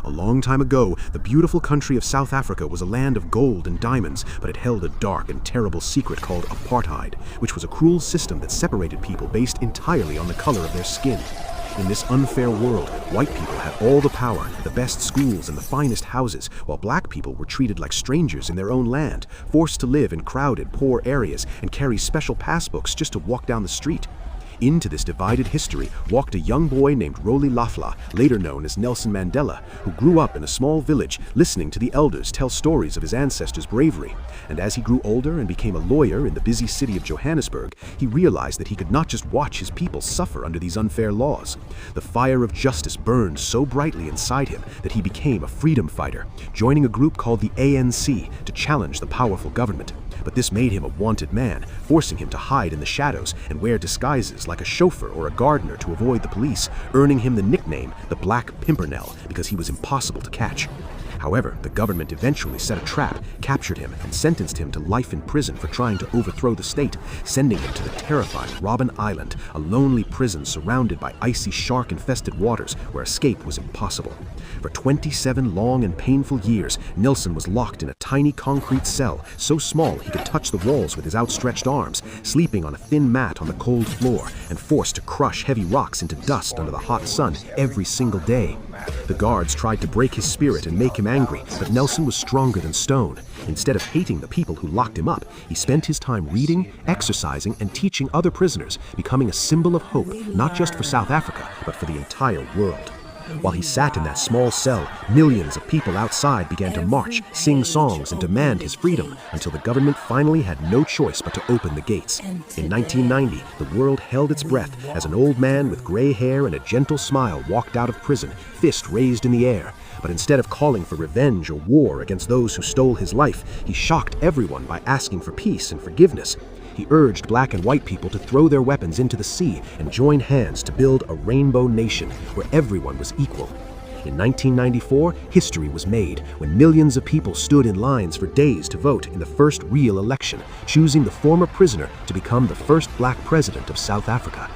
A long time ago, the beautiful country of South Africa was a land of gold and diamonds, but it held a dark and terrible secret called apartheid, which was a cruel system that separated people based entirely on the color of their skin. In this unfair world, white people had all the power, the best schools, and the finest houses, while black people were treated like strangers in their own land, forced to live in crowded, poor areas and carry special passbooks just to walk down the street. Into this divided history walked a young boy named Rolihlahla, later known as Nelson Mandela, who grew up in a small village listening to the elders tell stories of his ancestors' bravery. And as he grew older and became a lawyer in the busy city of Johannesburg, he realized that he could not just watch his people suffer under these unfair laws. The fire of justice burned so brightly inside him that he became a freedom fighter, joining a group called the ANC to challenge the powerful government. But this made him a wanted man, forcing him to hide in the shadows and wear disguises like a chauffeur or a gardener to avoid the police, earning him the nickname the Black Pimpernel because he was impossible to catch. However, the government eventually set a trap, captured him, and sentenced him to life in prison for trying to overthrow the state, sending him to the terrifying Robben Island, a lonely prison surrounded by icy shark-infested waters where escape was impossible. For 27 long and painful years, Nelson was locked in a tiny concrete cell, so small he could touch the walls with his outstretched arms, sleeping on a thin mat on the cold floor, and forced to crush heavy rocks into dust under the hot sun every single day. The guards tried to break his spirit and make him angry, but Nelson was stronger than stone. Instead of hating the people who locked him up, he spent his time reading, exercising, and teaching other prisoners, becoming a symbol of hope, not just for South Africa, but for the entire world. While he sat in that small cell, millions of people outside began to march, sing songs, and demand his freedom, until the government finally had no choice but to open the gates. In 1990, the world held its breath as an old man with gray hair and a gentle smile walked out of prison, fist raised in the air. But instead of calling for revenge or war against those who stole his life, he shocked everyone by asking for peace and forgiveness. He urged black and white people to throw their weapons into the sea and join hands to build a rainbow nation where everyone was equal. In 1994, history was made when millions of people stood in lines for days to vote in the first real election, choosing the former prisoner to become the first black president of South Africa.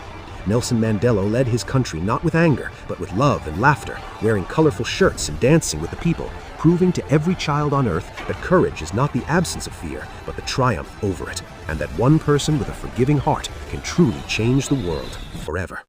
Nelson Mandela led his country not with anger, but with love and laughter, wearing colorful shirts and dancing with the people, proving to every child on earth that courage is not the absence of fear, but the triumph over it, and that one person with a forgiving heart can truly change the world forever.